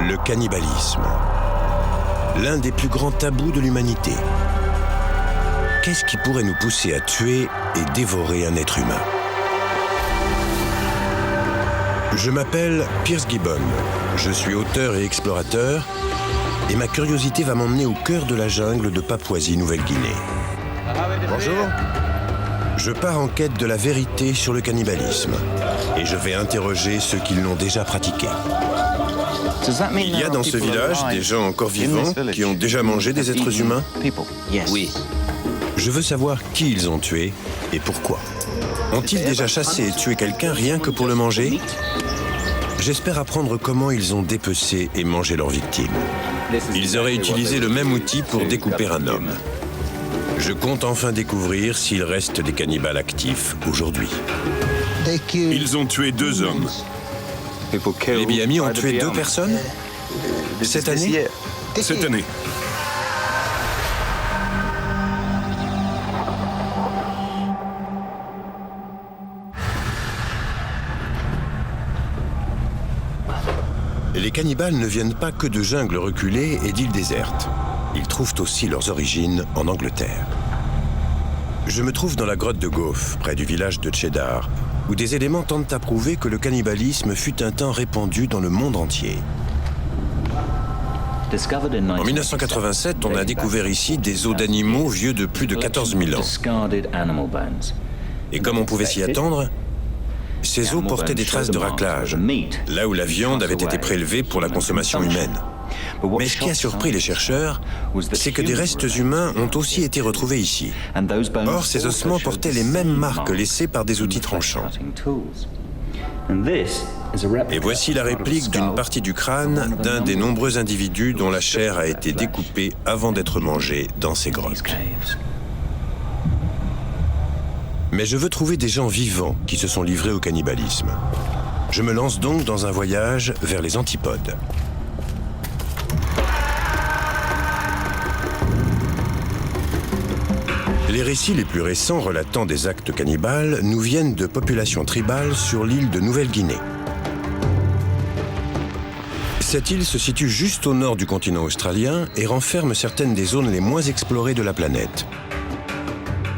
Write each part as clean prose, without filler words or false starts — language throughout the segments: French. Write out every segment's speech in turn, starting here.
Le cannibalisme. L'un des plus grands tabous de l'humanité. Qu'est-ce qui pourrait nous pousser à tuer et dévorer un être humain? Je m'appelle Piers Gibbon. Je suis auteur et explorateur, et ma curiosité va m'emmener au cœur de la jungle de Papouasie-Nouvelle-Guinée. Bonjour. Je pars en quête de la vérité sur le cannibalisme, et je vais interroger ceux qui l'ont déjà pratiqué. Il y a dans ce village des gens encore vivants qui ont déjà mangé des êtres humains? Oui. Je veux savoir qui ils ont tué et pourquoi. Ont-ils déjà chassé et tué quelqu'un rien que pour le manger? J'espère apprendre comment ils ont dépecé et mangé leurs victimes. Ils auraient utilisé le même outil pour découper un homme. Je compte enfin découvrir s'il reste des cannibales actifs aujourd'hui. Ils ont tué 2 hommes. Les Biamis ont tué 2 personnes? Cette année? Cette année. Les cannibales ne viennent pas que de jungles reculées et d'îles désertes. Ils trouvent aussi leurs origines en Angleterre. Je me trouve dans la grotte de Gough, près du village de Cheddar, où des éléments tentent à prouver que le cannibalisme fut un temps répandu dans le monde entier. En 1987, on a découvert ici des os d'animaux vieux de plus de 14 000 ans. Et comme on pouvait s'y attendre, ces os portaient des traces de raclage, là où la viande avait été prélevée pour la consommation humaine. Mais ce qui a surpris les chercheurs, c'est que des restes humains ont aussi été retrouvés ici. Or, ces ossements portaient les mêmes marques laissées par des outils tranchants. Et voici la réplique d'une partie du crâne d'un des nombreux individus dont la chair a été découpée avant d'être mangée dans ces grottes. Mais je veux trouver des gens vivants qui se sont livrés au cannibalisme. Je me lance donc dans un voyage vers les antipodes. Les récits les plus récents relatant des actes cannibales nous viennent de populations tribales sur l'île de Nouvelle-Guinée. Cette île se situe juste au nord du continent australien et renferme certaines des zones les moins explorées de la planète.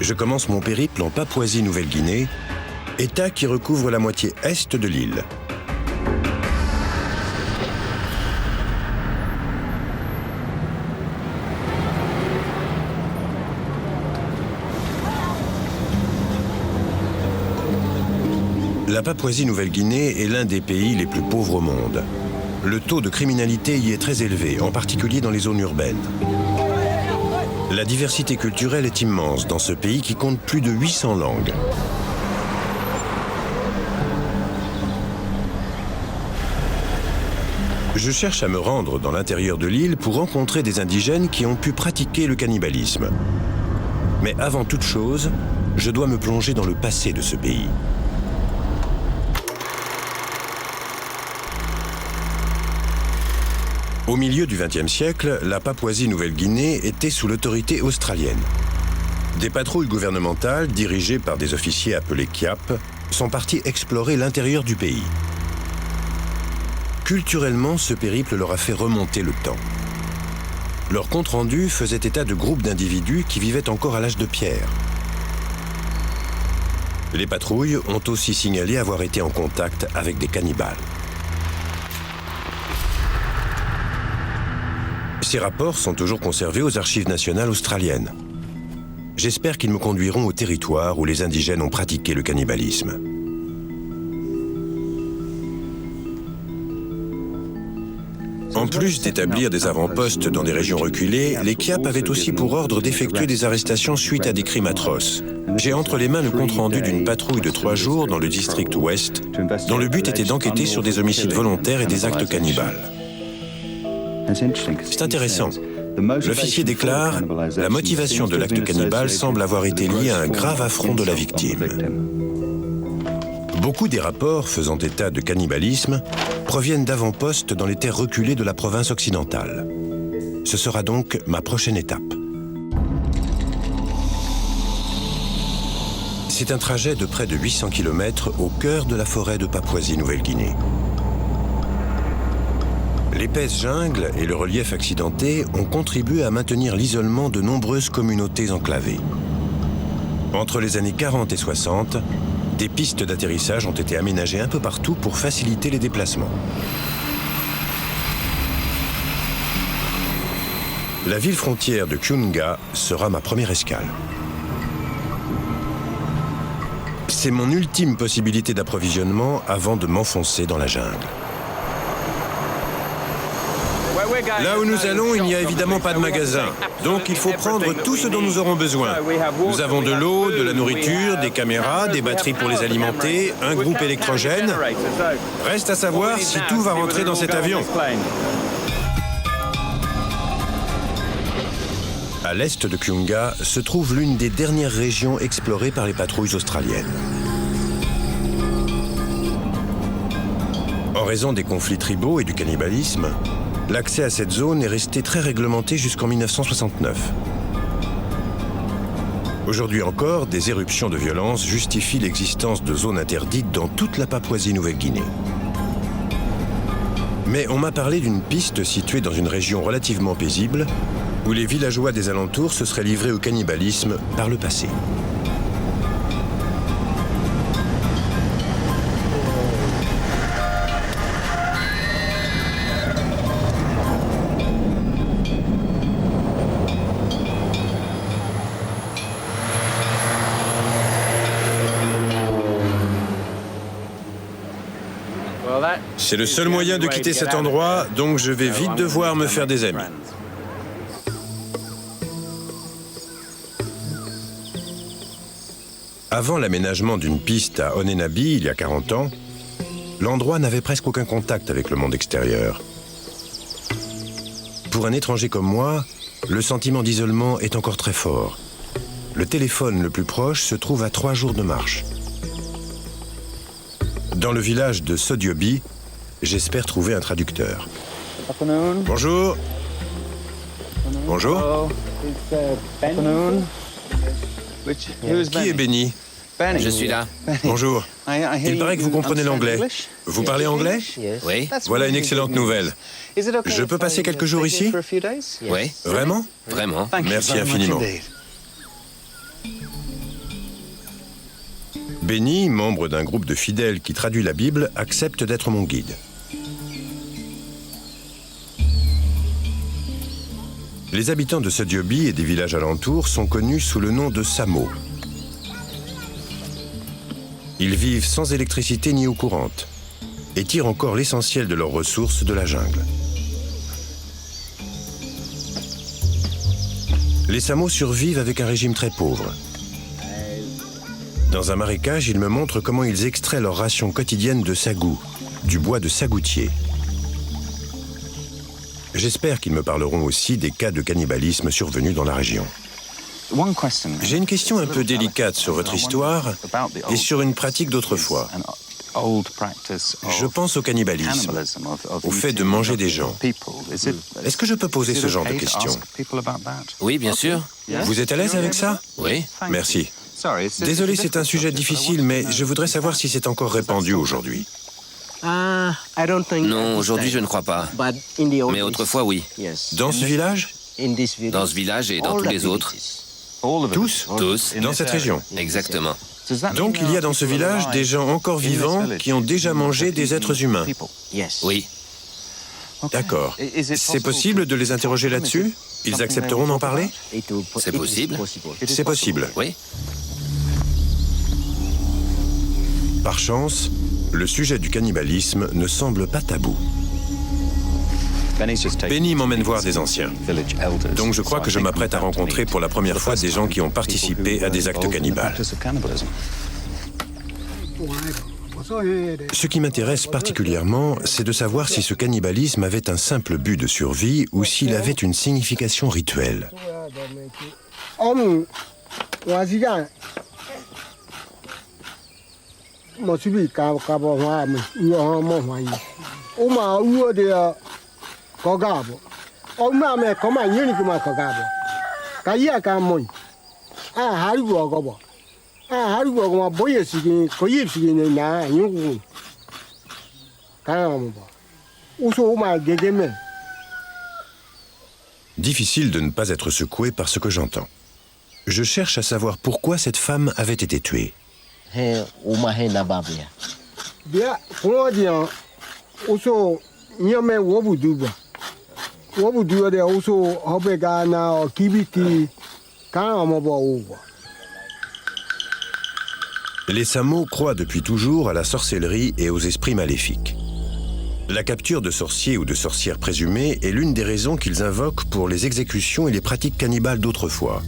Je commence mon périple en Papouasie-Nouvelle-Guinée, État qui recouvre la moitié est de l'île. La Papouasie-Nouvelle-Guinée est l'un des pays les plus pauvres au monde. Le taux de criminalité y est très élevé, en particulier dans les zones urbaines. La diversité culturelle est immense dans ce pays qui compte plus de 800 langues. Je cherche à me rendre dans l'intérieur de l'île pour rencontrer des indigènes qui ont pu pratiquer le cannibalisme. Mais avant toute chose, je dois me plonger dans le passé de ce pays. Au milieu du XXe siècle, la Papouasie-Nouvelle-Guinée était sous l'autorité australienne. Des patrouilles gouvernementales, dirigées par des officiers appelés Kiap, sont partis explorer l'intérieur du pays. Culturellement, ce périple leur a fait remonter le temps. Leur compte-rendu faisait état de groupes d'individus qui vivaient encore à l'âge de pierre. Les patrouilles ont aussi signalé avoir été en contact avec des cannibales. Ces rapports sont toujours conservés aux archives nationales australiennes. J'espère qu'ils me conduiront au territoire où les indigènes ont pratiqué le cannibalisme. En plus d'établir des avant-postes dans des régions reculées, les Kiap avaient aussi pour ordre d'effectuer des arrestations suite à des crimes atroces. J'ai entre les mains le compte-rendu d'une patrouille de 3 jours dans le district ouest, dont le but était d'enquêter sur des homicides volontaires et des actes cannibales. C'est intéressant. L'officier déclare « La motivation de l'acte cannibale semble avoir été liée à un grave affront de la victime ». Beaucoup des rapports faisant état de cannibalisme proviennent d'avant-postes dans les terres reculées de la province occidentale. Ce sera donc ma prochaine étape. C'est un trajet de près de 800 km au cœur de la forêt de Papouasie-Nouvelle-Guinée. L'épaisse jungle et le relief accidenté ont contribué à maintenir l'isolement de nombreuses communautés enclavées. Entre les années 40 et 60, des pistes d'atterrissage ont été aménagées un peu partout pour faciliter les déplacements. La ville frontière de Kiunga sera ma première escale. C'est mon ultime possibilité d'approvisionnement avant de m'enfoncer dans la jungle. Là où nous allons, il n'y a évidemment pas de magasin. Donc il faut prendre tout ce dont nous aurons besoin. Nous avons de l'eau, de la nourriture, des caméras, des batteries pour les alimenter, un groupe électrogène. Reste à savoir si tout va rentrer dans cet avion. À l'est de Kiunga se trouve l'une des dernières régions explorées par les patrouilles australiennes. En raison des conflits tribaux et du cannibalisme, l'accès à cette zone est resté très réglementé jusqu'en 1969. Aujourd'hui encore, des éruptions de violence justifient l'existence de zones interdites dans toute la Papouasie-Nouvelle-Guinée. Mais on m'a parlé d'une piste située dans une région relativement paisible, où les villageois des alentours se seraient livrés au cannibalisme par le passé. C'est le seul moyen de quitter cet endroit, donc je vais vite devoir me faire des amis. Avant l'aménagement d'une piste à Onenabi, il y a 40 ans, l'endroit n'avait presque aucun contact avec le monde extérieur. Pour un étranger comme moi, le sentiment d'isolement est encore très fort. Le téléphone le plus proche se trouve à 3 jours de marche. Dans le village de Sodiobi, j'espère trouver un traducteur. Bonjour. Bonjour. Qui est Benny? Je suis là. Bonjour. Il paraît que vous comprenez l'anglais. Vous parlez anglais? Oui. Voilà une excellente nouvelle. Je peux passer quelques jours ici? Oui. Vraiment? Vraiment. Merci infiniment. Benny, membre d'un groupe de fidèles qui traduit la Bible, accepte d'être mon guide. Les habitants de Sodiobi et des villages alentours sont connus sous le nom de Samo. Ils vivent sans électricité ni eau courante et tirent encore l'essentiel de leurs ressources de la jungle. Les Samo survivent avec un régime très pauvre. Dans un marécage, ils me montrent comment ils extraient leur ration quotidienne de sagou, du bois de sagoutier. J'espère qu'ils me parleront aussi des cas de cannibalisme survenus dans la région. J'ai une question un peu délicate sur votre histoire et sur une pratique d'autrefois. Je pense au cannibalisme, au fait de manger des gens. Est-ce que je peux poser ce genre de questions? Oui, bien sûr. Vous êtes à l'aise avec ça? Oui. Merci. Désolé, c'est un sujet difficile, mais je voudrais savoir si c'est encore répandu aujourd'hui. Non, aujourd'hui, je ne crois pas. Mais autrefois, oui. Dans ce village? Dans ce village et dans tous les autres. Tous? Tous. Dans cette région? Exactement. Donc il y a dans ce village des gens encore vivants qui ont déjà mangé des êtres humains? Oui. D'accord. C'est possible de les interroger là-dessus? Ils accepteront d'en parler? C'est possible. C'est possible. Oui. Par chance, le sujet du cannibalisme ne semble pas tabou. Benny m'emmène voir des anciens. Donc je crois que je m'apprête à rencontrer pour la première fois des gens qui ont participé à des actes cannibales. Ce qui m'intéresse particulièrement, c'est de savoir si ce cannibalisme avait un simple but de survie ou s'il avait une signification rituelle. Difficile de ne pas être secoué par ce que j'entends. Je cherche à savoir pourquoi cette femme avait été tuée. Les Samo croient depuis toujours à la sorcellerie et aux esprits maléfiques. La capture de sorciers ou de sorcières présumées est l'une des raisons qu'ils invoquent pour les exécutions et les pratiques cannibales d'autrefois.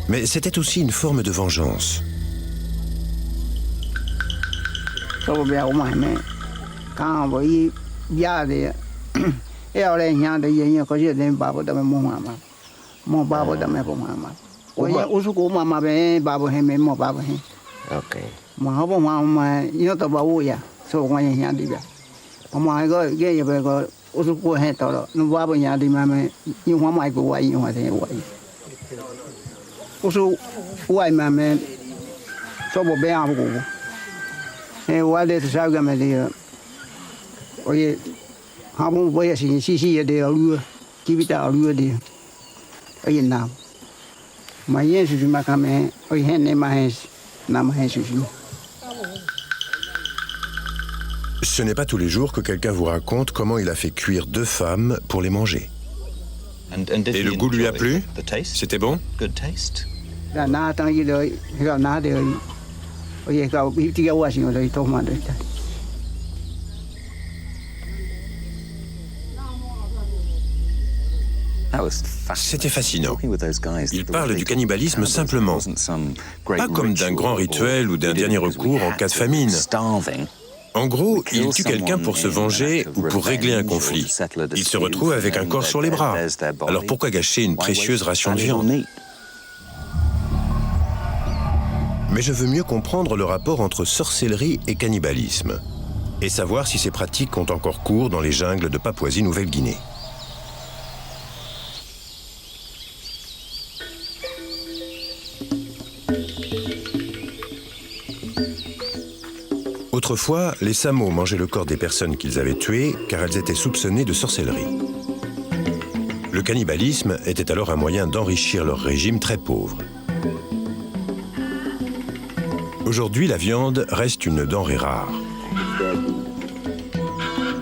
Mais c'était aussi une forme de vengeance. Ce n'est pas tous les jours que quelqu'un vous raconte comment il a fait cuire 2 femmes pour les manger. Et le goût lui a plu? C'était bon? C'était fascinant. Il parle du cannibalisme simplement, pas comme d'un grand rituel ou d'un dernier recours en cas de famine. En gros, il tue quelqu'un pour se venger ou pour régler un conflit. Il se retrouve avec un corps sur les bras. Alors pourquoi gâcher une précieuse ration de viande? Mais je veux mieux comprendre le rapport entre sorcellerie et cannibalisme, et savoir si ces pratiques ont encore cours dans les jungles de Papouasie-Nouvelle-Guinée. Autrefois, les Samo mangeaient le corps des personnes qu'ils avaient tuées car elles étaient soupçonnées de sorcellerie. Le cannibalisme était alors un moyen d'enrichir leur régime très pauvre. Aujourd'hui, la viande reste une denrée rare.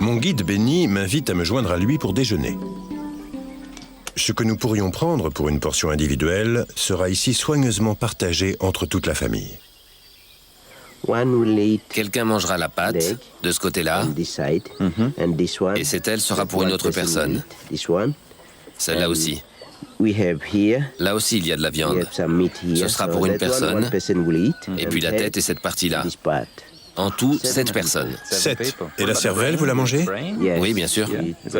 Mon guide Benny m'invite à me joindre à lui pour déjeuner. Ce que nous pourrions prendre pour une portion individuelle sera ici soigneusement partagé entre toute la famille. Quelqu'un mangera la pâte de ce côté-là, et cette aile sera pour une autre personne. Celle-là aussi. Là aussi, il y a de la viande. Ce sera pour une personne, et puis la tête et cette partie-là. En tout, 7 personnes. 7. Et la cervelle, vous la mangez? Oui, bien sûr.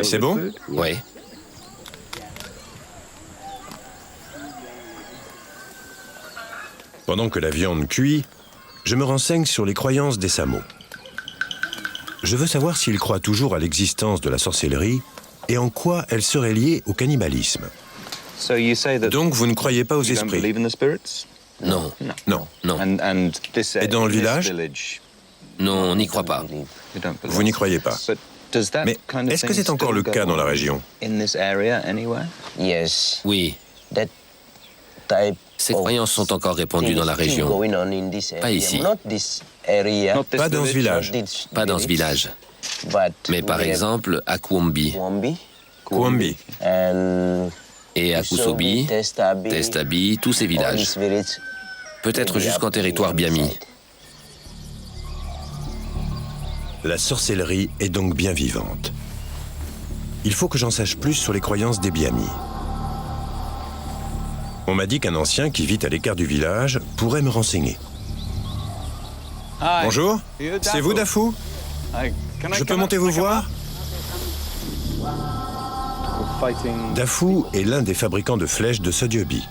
C'est bon? Oui. Pendant que la viande cuit, je me renseigne sur les croyances des Samo. Je veux savoir s'ils croient toujours à l'existence de la sorcellerie et en quoi elle serait liée au cannibalisme. Donc vous ne croyez pas aux esprits? Non. Non. Non. Et dans le village? Non, on n'y croit pas. Vous n'y croyez pas. Mais est-ce que c'est encore le cas dans la région? Oui. Ces croyances sont encore répandues dans la région. Pas ici. Pas dans ce village. Pas dans ce village. Mais par exemple, à Kwombi. Kwombi. Et à Kusobi, Testabi, tous ces villages. Peut-être jusqu'en territoire Biami. La sorcellerie est donc bien vivante. Il faut que j'en sache plus sur les croyances des Biami. On m'a dit qu'un ancien qui vit à l'écart du village pourrait me renseigner. Bonjour, c'est vous Dafou? Je peux monter vous voir? Dafou est l'un des fabricants de flèches de Sodiobi.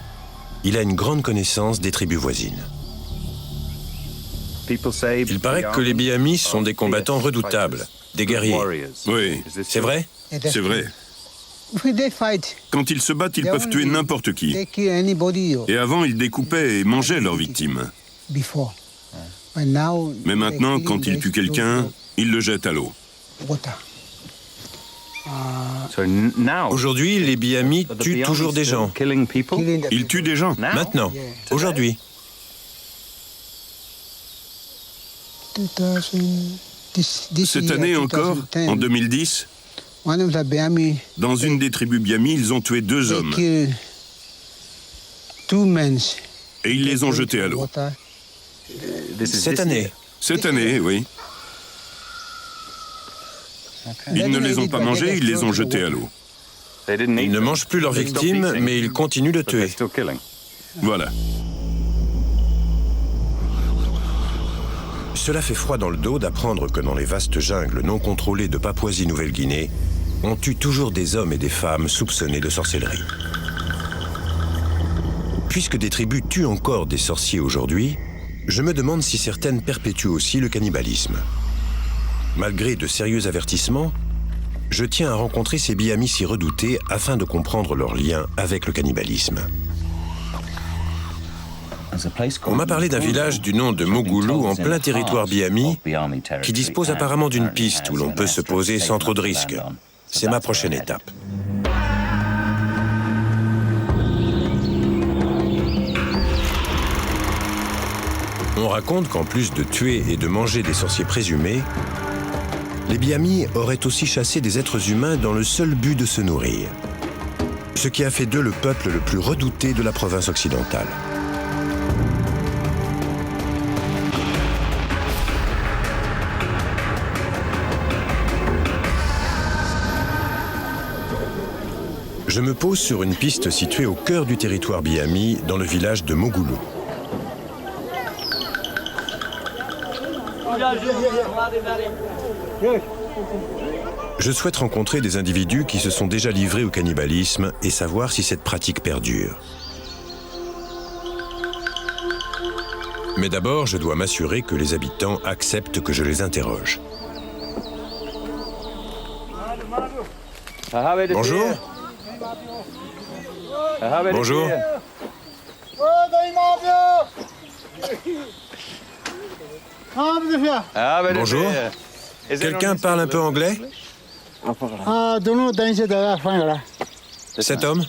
Il a une grande connaissance des tribus voisines. Il paraît que les Biami sont des combattants redoutables, des guerriers. Oui, C'est vrai? c'est vrai. Quand ils se battent, ils peuvent tuer n'importe qui. Et avant, ils découpaient et mangeaient leurs victimes. Mais maintenant, quand ils tuent quelqu'un, ils le jettent à l'eau. Aujourd'hui, les Biami tuent toujours des gens. Ils tuent des gens. Maintenant, aujourd'hui. Cette année encore, en 2010, dans une des tribus Biami, ils ont tué 2 hommes. Et ils les ont jetés à l'eau. Cette année. Cette année, oui. Ils ne les ont pas mangés, ils les ont jetés à l'eau. Ils ne mangent plus leurs victimes, mais ils continuent de tuer. Voilà. Cela fait froid dans le dos d'apprendre que dans les vastes jungles non contrôlées de Papouasie-Nouvelle-Guinée, on tue toujours des hommes et des femmes soupçonnés de sorcellerie. Puisque des tribus tuent encore des sorciers aujourd'hui, je me demande si certaines perpétuent aussi le cannibalisme. Malgré de sérieux avertissements, je tiens à rencontrer ces Biami si redoutés afin de comprendre leur lien avec le cannibalisme. On m'a parlé d'un village du nom de Mogoulou en plein territoire Biami qui dispose apparemment d'une piste où l'on peut se poser sans trop de risques. C'est ma prochaine étape. On raconte qu'en plus de tuer et de manger des sorciers présumés, les Biami auraient aussi chassé des êtres humains dans le seul but de se nourrir. Ce qui a fait d'eux le peuple le plus redouté de la province occidentale. Je me pose sur une piste située au cœur du territoire Biami, dans le village de Mogoulou. Je souhaite rencontrer des individus qui se sont déjà livrés au cannibalisme et savoir si cette pratique perdure. Mais d'abord, je dois m'assurer que les habitants acceptent que je les interroge. Bonjour. Bonjour. Bonjour. Quelqu'un parle un peu anglais? Cet homme?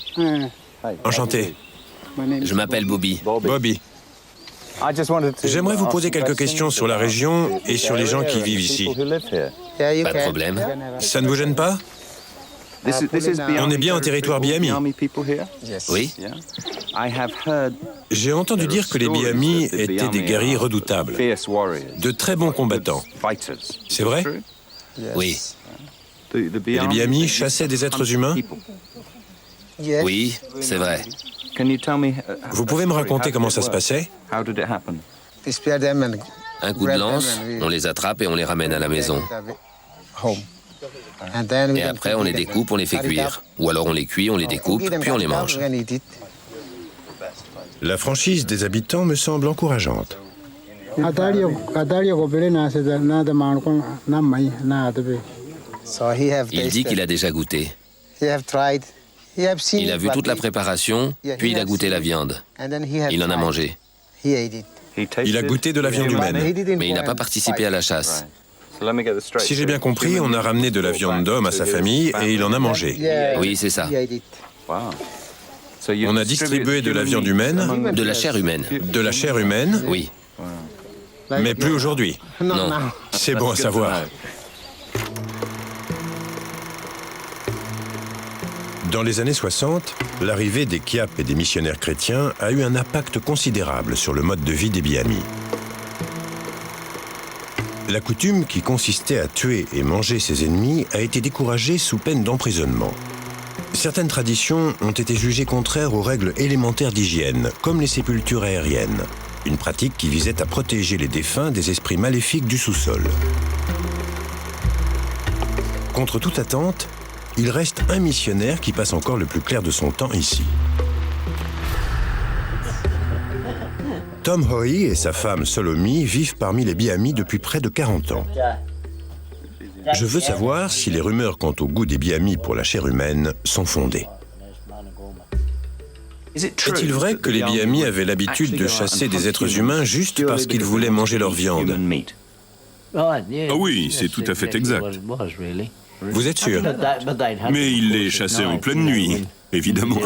Enchanté. Je m'appelle Bobby. Bobby. J'aimerais vous poser quelques questions sur la région et sur les gens qui vivent ici. Pas de problème. Ça ne vous gêne pas? On est bien en territoire Biami. Oui. J'ai entendu dire que les Biami étaient des guerriers redoutables, de très bons combattants. C'est vrai? Oui. Et les Biami chassaient des êtres humains? Oui, c'est vrai. Vous pouvez me raconter comment ça se passait? Un coup de lance, on les attrape et on les ramène à la maison. Et après, on les découpe, on les fait cuire. Ou alors on les cuit, on les découpe, puis on les mange. La franchise des habitants me semble encourageante. Il dit qu'il a déjà goûté. Il a vu toute la préparation, puis il a goûté la viande. Il en a mangé. Il a goûté de la viande humaine. Mais il n'a pas participé à la chasse. Si j'ai bien compris, on a ramené de la viande d'homme à sa famille et il en a mangé. Oui, c'est ça. On a distribué de la viande humaine. De la chair humaine. De la chair humaine? Oui. Mais plus aujourd'hui. Non. C'est bon à savoir. Dans les années 60, l'arrivée des Kiap et des missionnaires chrétiens a eu un impact considérable sur le mode de vie des Biami. La coutume qui consistait à tuer et manger ses ennemis a été découragée sous peine d'emprisonnement. Certaines traditions ont été jugées contraires aux règles élémentaires d'hygiène, comme les sépultures aériennes, une pratique qui visait à protéger les défunts des esprits maléfiques du sous-sol. Contre toute attente, il reste un missionnaire qui passe encore le plus clair de son temps ici. Tom Hoey et sa femme Solomi vivent parmi les Biami depuis près de 40 ans. Je veux savoir si les rumeurs quant au goût des Biami pour la chair humaine sont fondées. Est-il vrai que les Biami avaient l'habitude de chasser des êtres humains juste parce qu'ils voulaient manger leur viande? Ah oui, c'est tout à fait exact. Vous êtes sûr? Mais il les chassait en pleine nuit, évidemment.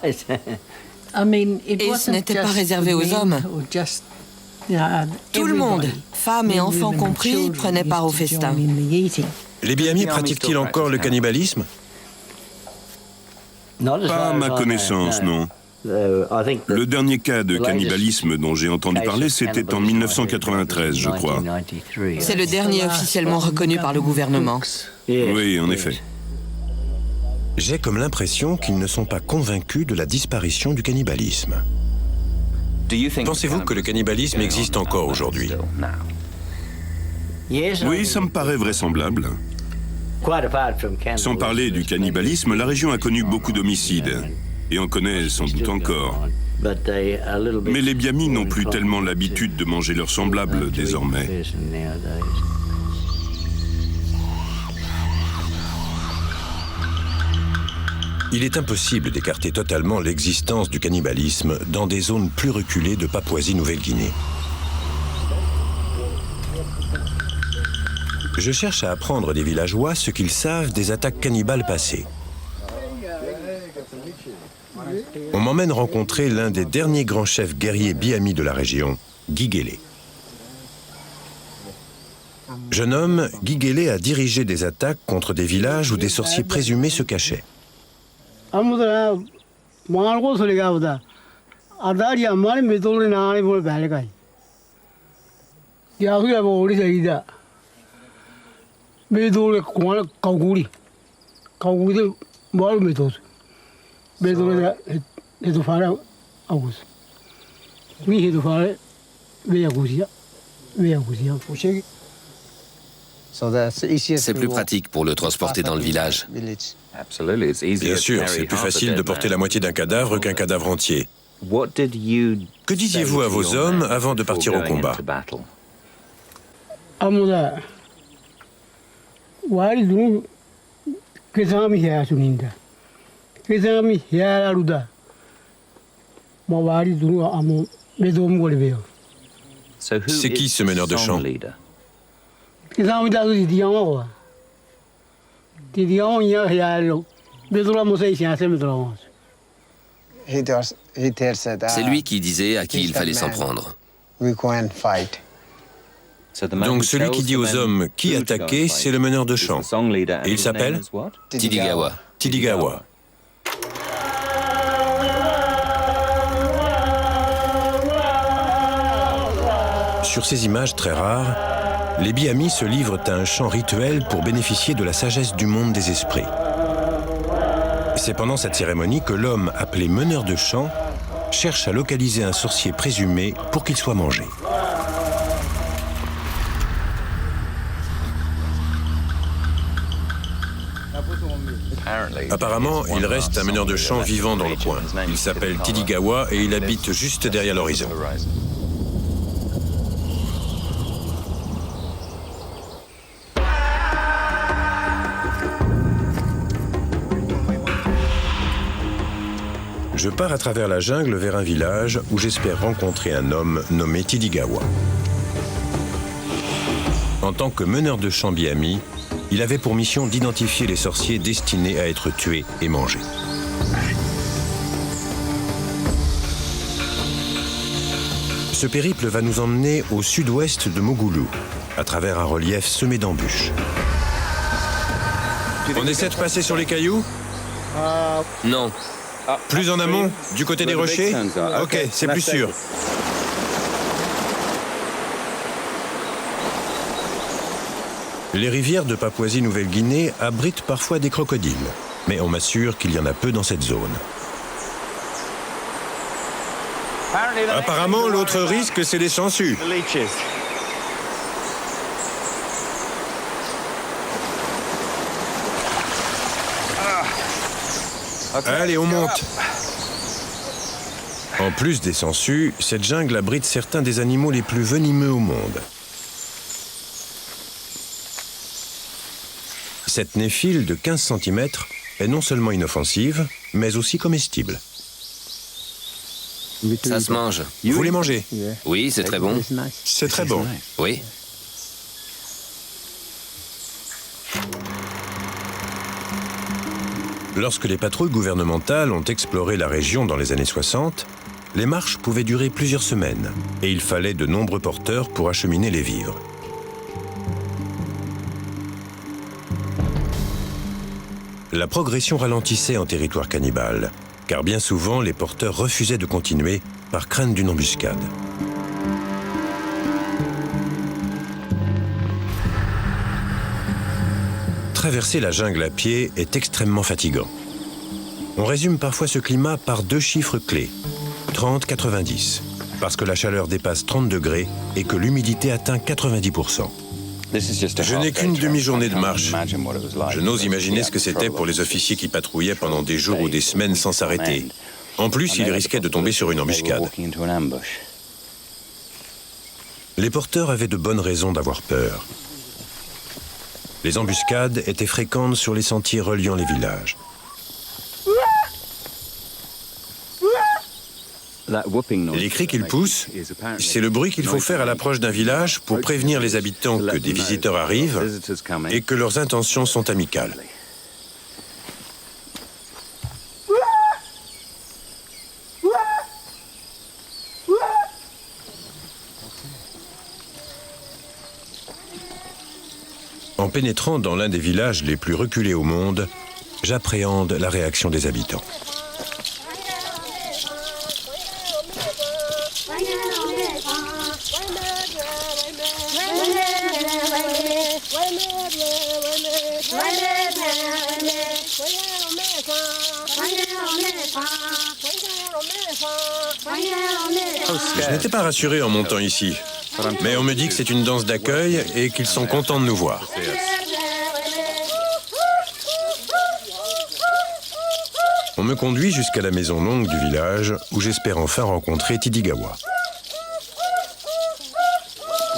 Et ce n'était pas réservé aux hommes. Tout le monde, femmes et enfants compris, prenait part au festin. Les Biami pratiquent-ils encore le cannibalisme? Pas à ma connaissance, non. Le dernier cas de cannibalisme dont j'ai entendu parler, c'était en 1993, je crois. C'est le dernier officiellement reconnu par le gouvernement. Oui, en effet. J'ai comme l'impression qu'ils ne sont pas convaincus de la disparition du cannibalisme. Pensez-vous que le cannibalisme existe encore aujourd'hui? Oui, ça me paraît vraisemblable. Sans parler du cannibalisme, la région a connu beaucoup d'homicides, et en connaît sans doute encore. Mais les Biami n'ont plus tellement l'habitude de manger leurs semblables désormais. Il est impossible d'écarter totalement l'existence du cannibalisme dans des zones plus reculées de Papouasie-Nouvelle-Guinée. Je cherche à apprendre des villageois ce qu'ils savent des attaques cannibales passées. On m'emmène rencontrer l'un des derniers grands chefs guerriers Biami de la région, Guigélé. Jeune homme, Guigélé a dirigé des attaques contre des villages où des sorciers présumés se cachaient. C'est plus pratique pour le transporter dans le village. Bien sûr, c'est plus facile de porter la moitié d'un cadavre qu'un cadavre entier. Que disiez-vous à vos hommes avant de partir au combat? C'est qui ce meneur de chant? C'est lui qui disait à qui il fallait s'en prendre. Donc celui qui dit aux hommes qui attaquer, c'est le meneur de chant. Et il s'appelle Tidigawa. Tidigawa. Sur ces images très rares, les Biami se livrent à un chant rituel pour bénéficier de la sagesse du monde des esprits. C'est pendant cette cérémonie que l'homme appelé meneur de chant cherche à localiser un sorcier présumé pour qu'il soit mangé. Apparemment, il reste un meneur de chant vivant dans le coin. Il s'appelle Tidigawa et il habite juste derrière l'horizon. Je pars à travers la jungle vers un village où j'espère rencontrer un homme nommé Tidigawa. En tant que meneur de chant Biami, il avait pour mission d'identifier les sorciers destinés à être tués et mangés. Ce périple va nous emmener au sud-ouest de Mogoulou, à travers un relief semé d'embûches. On essaie de passer sur les cailloux? Non. Plus en amont, du côté des rochers? Ok, c'est plus sûr. Les rivières de Papouasie-Nouvelle-Guinée abritent parfois des crocodiles, mais on m'assure qu'il y en a peu dans cette zone. Apparemment, l'autre risque, c'est les sangsues. Allez, on monte. En plus des sangsues, cette jungle abrite certains des animaux les plus venimeux au monde. Cette néphile de 15 cm est non seulement inoffensive, mais aussi comestible. Ça se mange. Vous les mangez? Oui, c'est très bon. C'est très bon. Oui. Lorsque les patrouilles gouvernementales ont exploré la région dans les années 60, les marches pouvaient durer plusieurs semaines et il fallait de nombreux porteurs pour acheminer les vivres. La progression ralentissait en territoire cannibale, car bien souvent les porteurs refusaient de continuer par crainte d'une embuscade. Traverser la jungle à pied est extrêmement fatigant. On résume parfois ce climat par 2 chiffres clés, 30-90, parce que la chaleur dépasse 30 degrés et que l'humidité atteint 90%. Je n'ai qu'une demi-journée de marche. Je n'ose imaginer ce que c'était pour les officiers qui patrouillaient pendant des jours ou des semaines sans s'arrêter. En plus, ils risquaient de tomber sur une embuscade. Les porteurs avaient de bonnes raisons d'avoir peur. Les embuscades étaient fréquentes sur les sentiers reliant les villages. Les cris qu'ils poussent, c'est le bruit qu'il faut faire à l'approche d'un village pour prévenir les habitants que des visiteurs arrivent et que leurs intentions sont amicales. En pénétrant dans l'un des villages les plus reculés au monde, j'appréhende la réaction des habitants. Je n'étais pas rassuré en montant ici, mais on me dit que c'est une danse d'accueil et qu'ils sont contents de nous voir. On me conduit jusqu'à la maison longue du village où j'espère enfin rencontrer Tidigawa.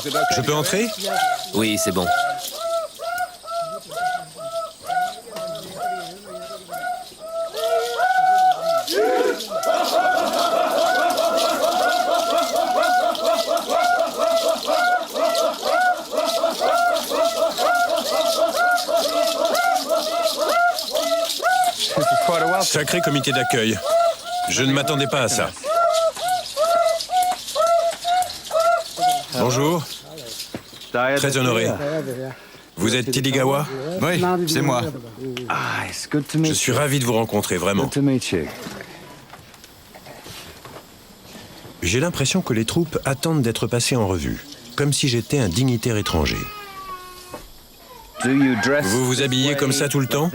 Je peux entrer ? Oui, c'est bon. Sacré comité d'accueil. Je ne m'attendais pas à ça. Bonjour. Très honoré. Vous êtes Tidigawa ? Oui, c'est moi. Je suis ravi de vous rencontrer, vraiment. J'ai l'impression que les troupes attendent d'être passées en revue, comme si j'étais un dignitaire étranger. Vous vous habillez comme ça tout le temps ?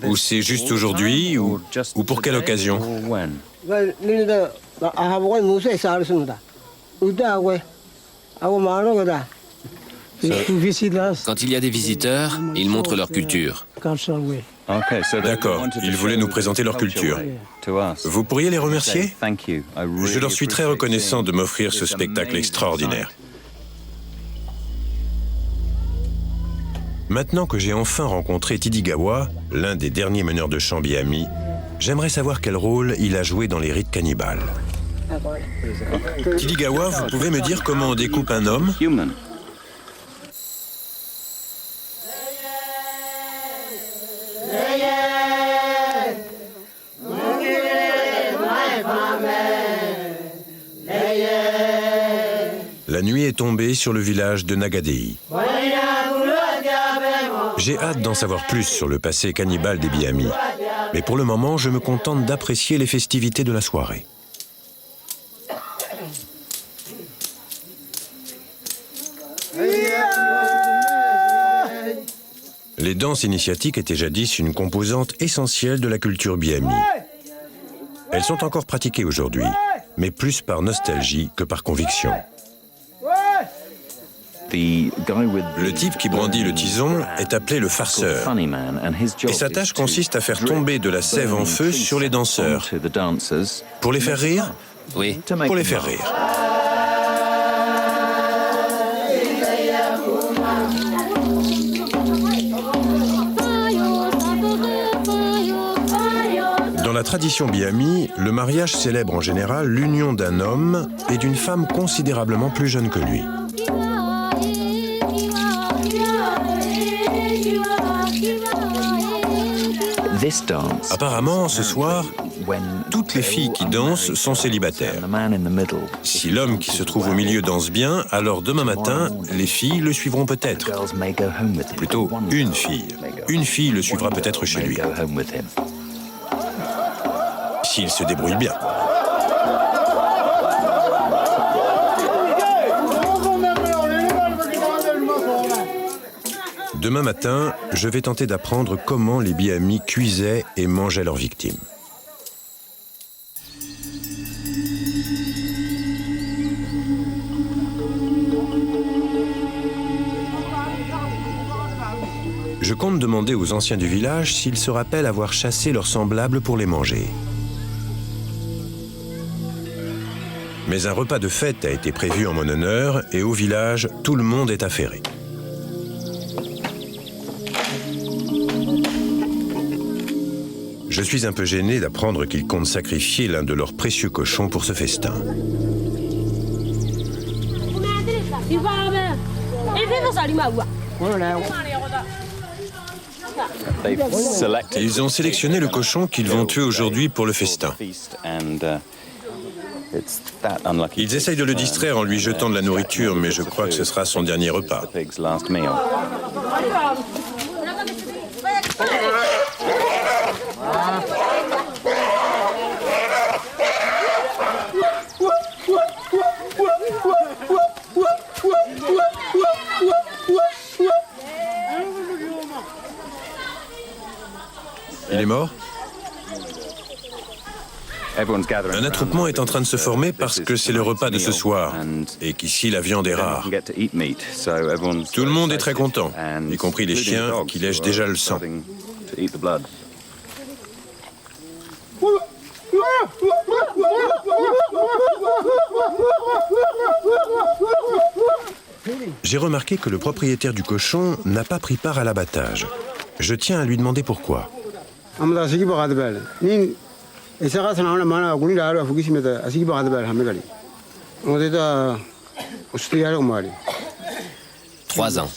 Ou c'est juste aujourd'hui, ou pour quelle occasion ? Quand il y a des visiteurs, ils montrent leur culture. D'accord, ils voulaient nous présenter leur culture. Vous pourriez les remercier ? Je leur suis très reconnaissant de m'offrir ce spectacle extraordinaire. Maintenant que j'ai enfin rencontré Tidigawa, l'un des derniers meneurs de chant Biami, j'aimerais savoir quel rôle il a joué dans les rites cannibales. Tidigawa, vous pouvez me dire comment on découpe un homme ? La nuit est tombée sur le village de Nagadei. J'ai hâte d'en savoir plus sur le passé cannibale des Biami. Mais pour le moment, je me contente d'apprécier les festivités de la soirée. Les danses initiatiques étaient jadis une composante essentielle de la culture Biami. Elles sont encore pratiquées aujourd'hui, mais plus par nostalgie que par conviction. Le type qui brandit le tison est appelé le farceur. Et sa tâche consiste à faire tomber de la sève en feu sur les danseurs. Pour les faire rire ? Oui. Pour les faire rire. Dans la tradition Biami, le mariage célèbre en général l'union d'un homme et d'une femme considérablement plus jeune que lui. Apparemment, ce soir, toutes les filles qui dansent sont célibataires. Si l'homme qui se trouve au milieu danse bien, alors demain matin, les filles le suivront peut-être. Plutôt une fille. Une fille le suivra peut-être chez lui. S'il se débrouille bien. Demain matin, je vais tenter d'apprendre comment les Biami cuisaient et mangeaient leurs victimes. Je compte demander aux anciens du village s'ils se rappellent avoir chassé leurs semblables pour les manger. Mais un repas de fête a été prévu en mon honneur et au village, tout le monde est affairé. Je suis un peu gêné d'apprendre qu'ils comptent sacrifier l'un de leurs précieux cochons pour ce festin. Ils ont sélectionné le cochon qu'ils vont tuer aujourd'hui pour le festin. Ils essayent de le distraire en lui jetant de la nourriture, mais je crois que ce sera son dernier repas. Il est mort ? Un attroupement est en train de se former parce que c'est le repas de ce soir et qu'ici la viande est rare. Tout le monde est très content, y compris les chiens qui lèchent déjà le sang. J'ai remarqué que le propriétaire du cochon n'a pas pris part à l'abattage. Je tiens à lui demander pourquoi. Trois ans.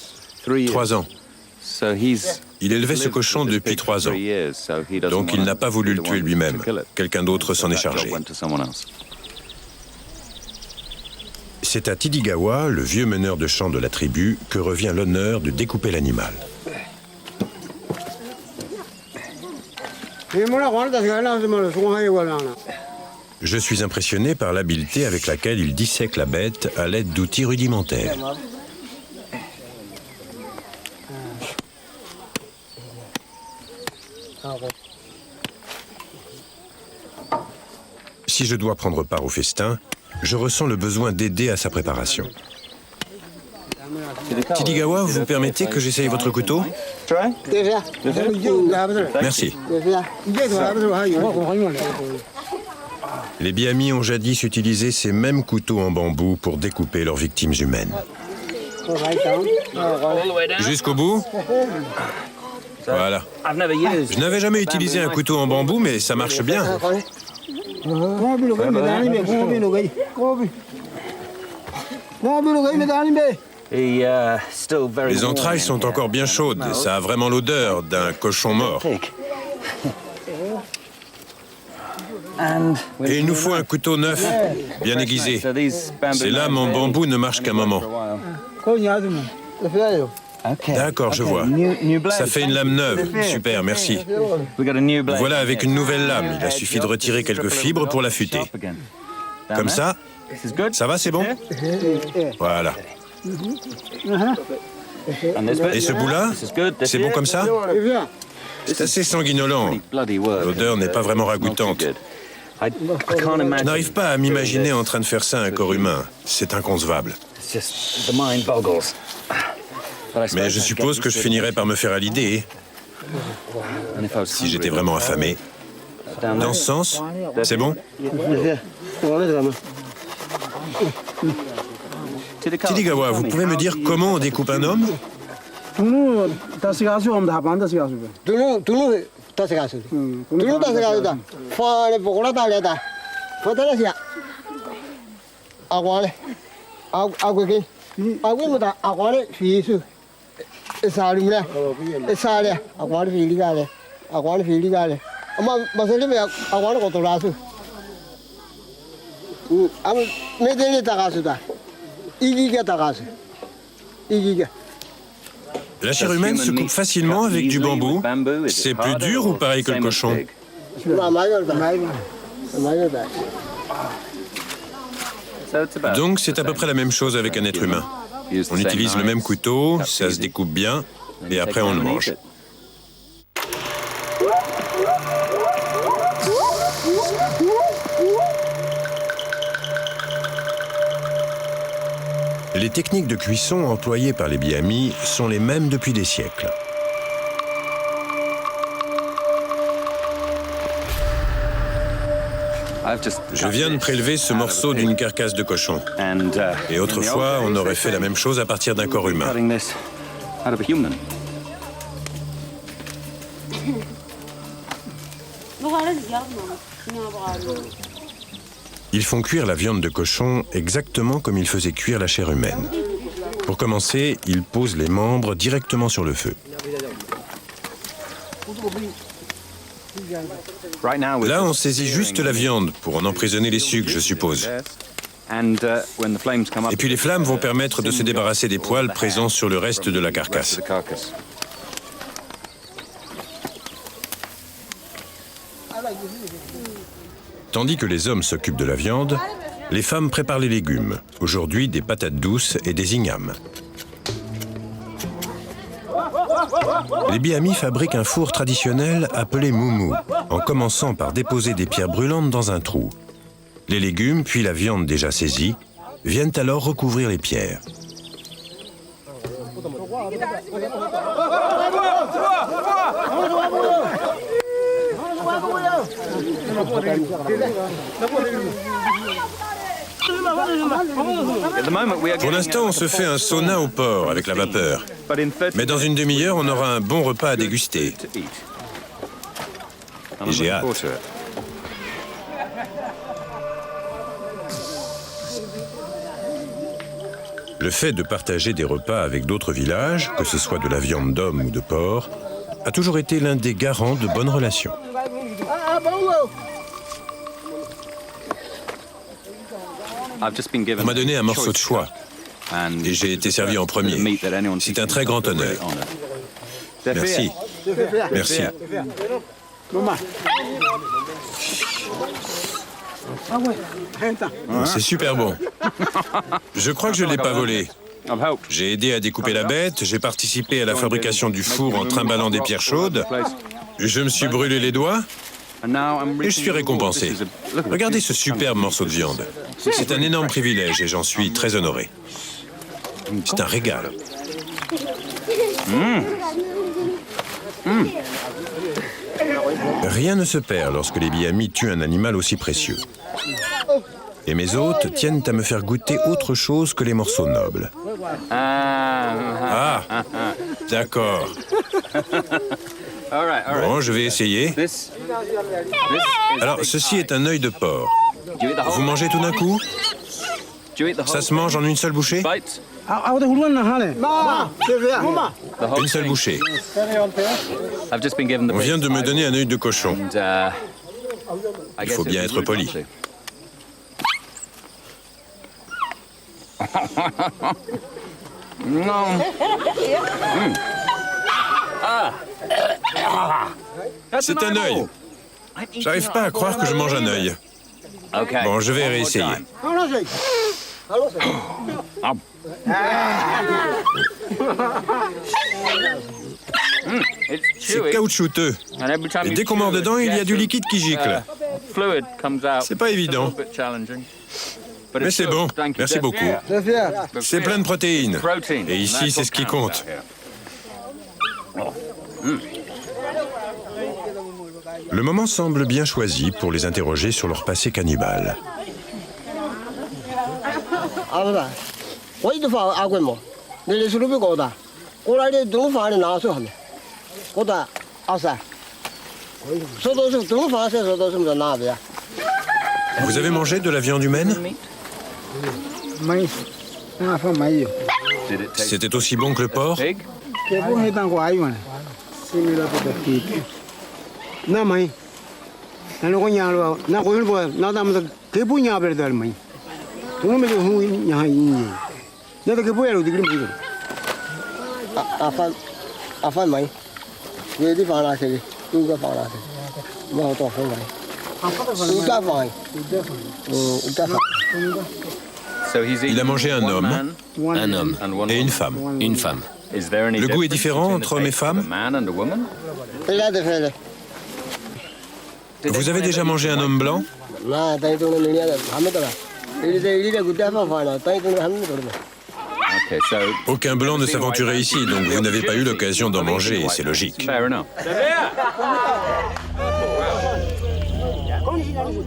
3 ans. Il élevait ce cochon depuis 3 ans. Donc il n'a pas voulu le tuer lui-même. Quelqu'un d'autre s'en est chargé. C'est à Tidigawa, le vieux meneur de champ de la tribu, que revient l'honneur de découper l'animal. Je suis impressionné par l'habileté avec laquelle il dissèque la bête à l'aide d'outils rudimentaires. Si je dois prendre part au festin, je ressens le besoin d'aider à sa préparation. Tidigawa, vous permettez que j'essaye votre couteau ? Merci. Les Biami ont jadis utilisé ces mêmes couteaux en bambou pour découper leurs victimes humaines. Jusqu'au bout ? Voilà. Je n'avais jamais utilisé un couteau en bambou, mais ça marche bien. Les entrailles sont encore bien chaudes. Ça a vraiment l'odeur d'un cochon mort. Et il nous faut un couteau neuf, bien aiguisé. Ces lames en bambou ne marchent qu'un moment. D'accord, je vois. Ça fait une lame neuve. Super, merci. Voilà avec une nouvelle lame. Il a suffi de retirer quelques fibres pour l'affûter. Comme ça. Ça va, c'est bon ? Voilà. Et ce bout-là, c'est bon comme ça ? C'est assez sanguinolent. L'odeur n'est pas vraiment ragoûtante. Je n'arrive pas à m'imaginer en train de faire ça à un corps humain. C'est inconcevable. Mais je suppose que je finirais par me faire à l'idée. Si j'étais vraiment affamé. Dans ce sens, c'est bon ? Tidigawa, vous pouvez me dire comment on découpe un homme ? La chair humaine se coupe facilement avec du bambou. C'est plus dur ou pareil que le cochon? Donc c'est à peu près la même chose avec un être humain. On utilise le même couteau, ça se découpe bien, et après on le mange. Les techniques de cuisson employées par les Biami sont les mêmes depuis des siècles. Je viens de prélever ce morceau d'une carcasse de cochon. Et autrefois, on aurait fait la même chose à partir d'un corps humain. Ils font cuire la viande de cochon exactement comme ils faisaient cuire la chair humaine. Pour commencer, ils posent les membres directement sur le feu. Là, on saisit juste la viande pour en emprisonner les sucs, je suppose. Et puis les flammes vont permettre de se débarrasser des poils présents sur le reste de la carcasse. Tandis que les hommes s'occupent de la viande, les femmes préparent les légumes, aujourd'hui des patates douces et des ignames. Les Biami fabriquent un four traditionnel appelé moumou, en commençant par déposer des pierres brûlantes dans un trou. Les légumes, puis la viande déjà saisie, viennent alors recouvrir les pierres. Pour l'instant, on se fait un sauna au porc avec la vapeur. Mais dans une demi-heure, on aura un bon repas à déguster. Et j'ai hâte. Le fait de partager des repas avec d'autres villages, que ce soit de la viande d'homme ou de porc, a toujours été l'un des garants de bonnes relations. On m'a donné un morceau de choix et j'ai été servi en premier. C'est un très grand honneur. Merci. Merci. C'est super bon. Je crois que je ne l'ai pas volé. J'ai aidé à découper la bête, j'ai participé à la fabrication du four en trimballant des pierres chaudes. Je me suis brûlé les doigts et je suis récompensé. Regardez ce superbe morceau de viande. C'est un énorme privilège et j'en suis très honoré. C'est un régal. Rien ne se perd lorsque les Biami tuent un animal aussi précieux. Et mes hôtes tiennent à me faire goûter autre chose que les morceaux nobles. Ah, d'accord. Bon, je vais essayer. Alors, ceci est un œil de porc. Vous mangez tout d'un coup? Ça se mange en une seule bouchée? Une seule bouchée. On vient de me donner un œil de cochon. Il faut bien être poli. C'est un œil. J'arrive pas à croire que je mange un œil. Bon, je vais réessayer. C'est caoutchouteux. Et dès qu'on mord dedans, il y a du liquide qui gicle. C'est pas évident. Mais c'est bon. Merci beaucoup. C'est plein de protéines. Et ici, c'est ce qui compte. Le moment semble bien choisi pour les interroger sur leur passé cannibale. Vous avez mangé de la viande humaine? C'était aussi bon que le porc? Il a mangé un homme et une femme. Une femme. Le goût est différent entre hommes et femmes? Vous avez déjà mangé un homme blanc? Aucun blanc ne s'aventurait ici, donc vous n'avez pas eu l'occasion d'en manger, c'est logique.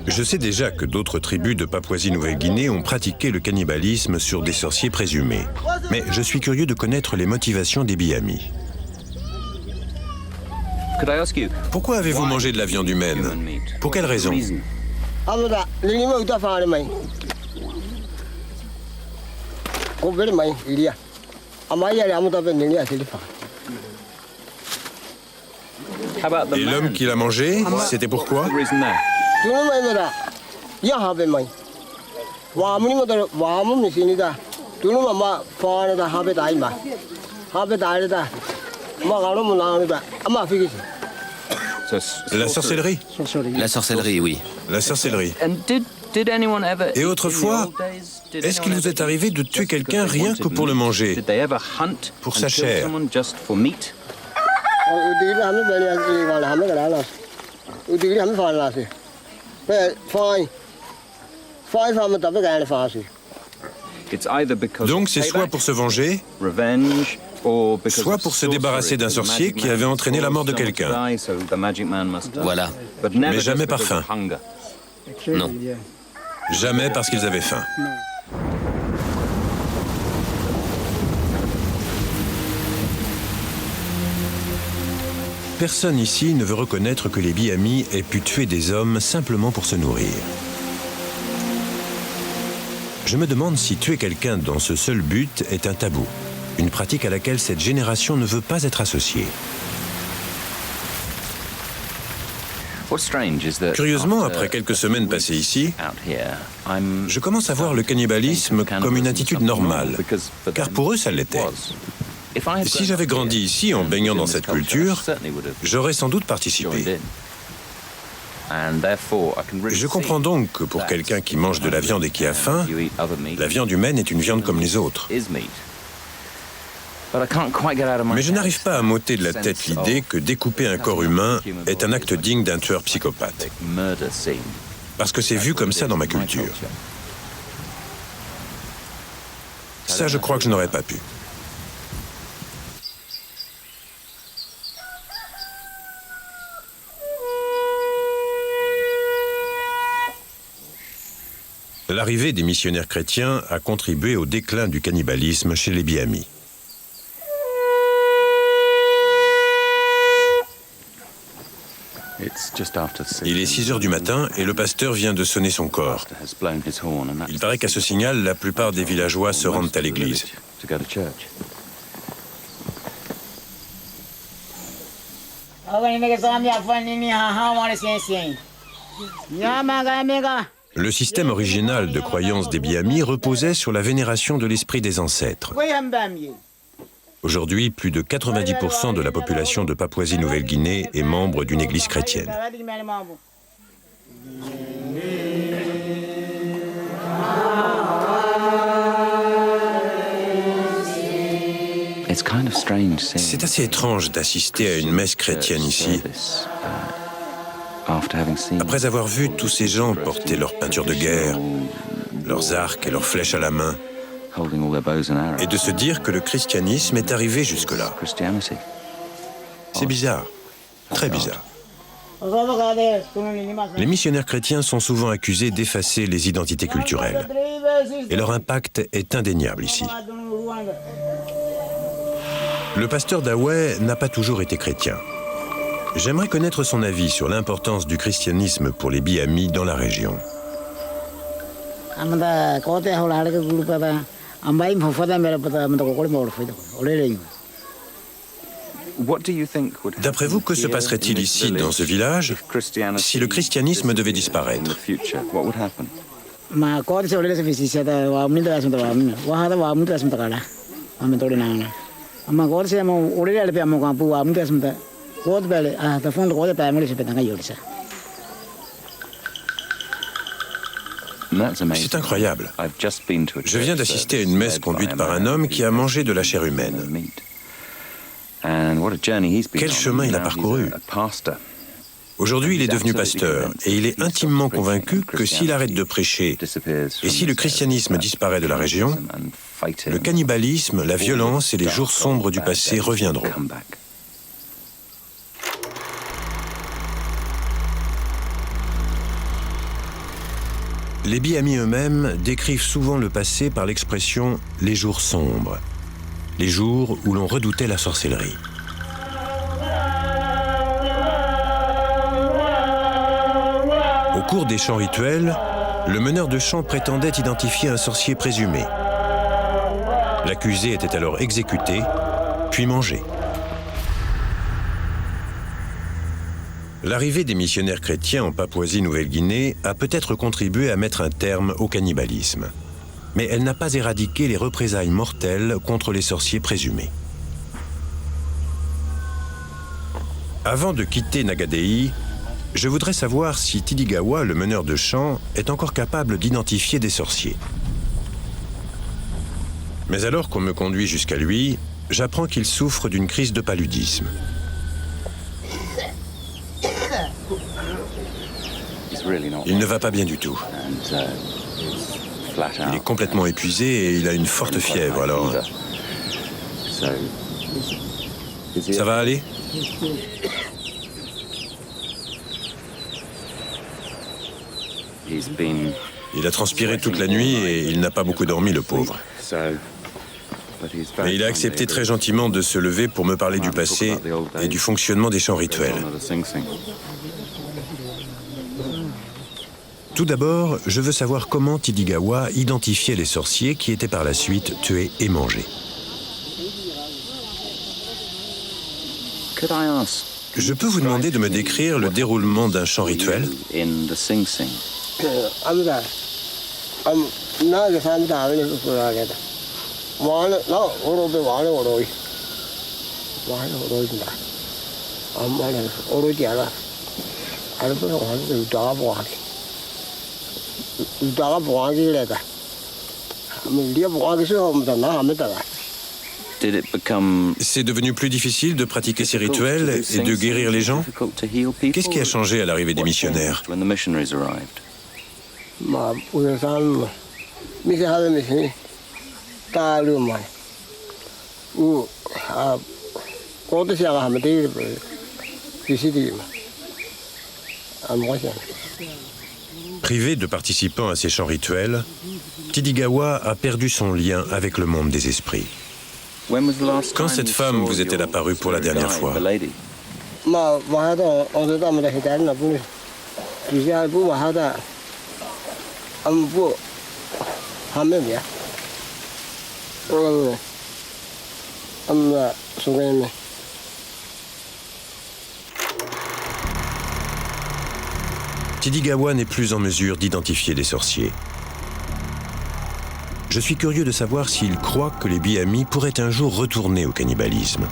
Je sais déjà que d'autres tribus de Papouasie-Nouvelle-Guinée ont pratiqué le cannibalisme sur des sorciers présumés. Mais je suis curieux de connaître les motivations des Biami. Pourquoi avez-vous mangé de la viande humaine? Pour quelle raison? Et l'homme qui l'a mangé, c'était pourquoi? La sorcellerie? La sorcellerie, oui. La sorcellerie. Et autrefois, est-ce qu'il vous est arrivé de tuer quelqu'un rien que pour le manger, pour sa chair? Donc c'est soit pour se venger, soit pour se débarrasser d'un sorcier qui avait entraîné la mort de quelqu'un. Voilà. Mais jamais par faim. Non. Jamais parce qu'ils avaient faim. Personne ici ne veut reconnaître que les Biami aient pu tuer des hommes simplement pour se nourrir. Je me demande si tuer quelqu'un dans ce seul but est un tabou, une pratique à laquelle cette génération ne veut pas être associée. Curieusement, après quelques semaines passées ici, je commence à voir le cannibalisme comme une attitude normale, car pour eux, ça l'était. Si j'avais grandi ici en baignant dans cette culture, j'aurais sans doute participé. Je comprends donc que pour quelqu'un qui mange de la viande et qui a faim, la viande humaine est une viande comme les autres. Mais je n'arrive pas à m'ôter de la tête l'idée que découper un corps humain est un acte digne d'un tueur psychopathe. Parce que c'est vu comme ça dans ma culture. Ça, je crois que je n'aurais pas pu. L'arrivée des missionnaires chrétiens a contribué au déclin du cannibalisme chez les Biami. Il est 6 heures du matin et le pasteur vient de sonner son corps. Il paraît qu'à ce signal, la plupart des villageois se rendent à l'église. Le système original de croyance des Biami reposait sur la vénération de l'esprit des ancêtres. Aujourd'hui, plus de 90% de la population de Papouasie-Nouvelle-Guinée est membre d'une église chrétienne. C'est assez étrange d'assister à une messe chrétienne ici. Après avoir vu tous ces gens porter leurs peintures de guerre, leurs arcs et leurs flèches à la main, et de se dire que le christianisme est arrivé jusque-là. C'est bizarre, très bizarre. Les missionnaires chrétiens sont souvent accusés d'effacer les identités culturelles, et leur impact est indéniable ici. Le pasteur d'Away n'a pas toujours été chrétien. J'aimerais connaître son avis sur l'importance du christianisme pour les Biami dans la région. D'après vous, que se passerait-il ici, dans ce village, si le christianisme devait disparaître? C'est incroyable. Je viens d'assister à une messe conduite par un homme qui a mangé de la chair humaine. Quel chemin il a parcouru! Aujourd'hui, il est devenu pasteur et il est intimement convaincu que s'il arrête de prêcher et si le christianisme disparaît de la région, le cannibalisme, la violence et les jours sombres du passé reviendront. Les Biami eux-mêmes décrivent souvent le passé par l'expression « les jours sombres », les jours où l'on redoutait la sorcellerie. Au cours des chants rituels, le meneur de chant prétendait identifier un sorcier présumé. L'accusé était alors exécuté, puis mangé. L'arrivée des missionnaires chrétiens en Papouasie-Nouvelle-Guinée a peut-être contribué à mettre un terme au cannibalisme. Mais elle n'a pas éradiqué les représailles mortelles contre les sorciers présumés. Avant de quitter Nagadei, je voudrais savoir si Tidigawa, le meneur de chant, est encore capable d'identifier des sorciers. Mais alors qu'on me conduit jusqu'à lui, j'apprends qu'il souffre d'une crise de paludisme. Il ne va pas bien du tout. Il est complètement épuisé et il a une forte fièvre, alors... Ça va aller? Il a transpiré toute la nuit et il n'a pas beaucoup dormi, le pauvre. Mais il a accepté très gentiment de se lever pour me parler du passé et du fonctionnement des chants rituels. Tout d'abord, je veux savoir comment Tidigawa identifiait les sorciers qui étaient par la suite tués et mangés. Je peux vous demander de me décrire le déroulement d'un chant rituel? C'est devenu plus difficile de pratiquer ces rituels et de guérir les gens? Qu'est-ce qui a changé à l'arrivée des missionnaires? Privé de participants à ces chants rituels, Tidigawa a perdu son lien avec le monde des esprits. Quand cette femme vous est-elle apparue pour la dernière fois? Tidigawa n'est plus en mesure d'identifier des sorciers. Je suis curieux de savoir s'il croit que les Biami pourraient un jour retourner au cannibalisme.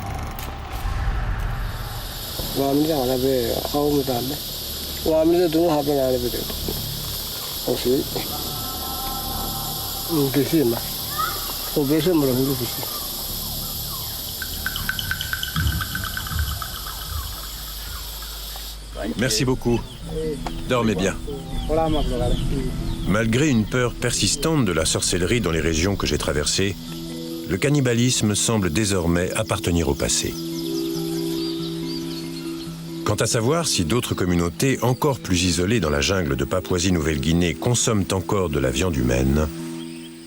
Merci beaucoup. Dormez bien. Malgré une peur persistante de la sorcellerie dans les régions que j'ai traversées, le cannibalisme semble désormais appartenir au passé. Quant à savoir si d'autres communautés encore plus isolées dans la jungle de Papouasie-Nouvelle-Guinée consomment encore de la viande humaine,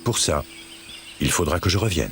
pour ça, il faudra que je revienne.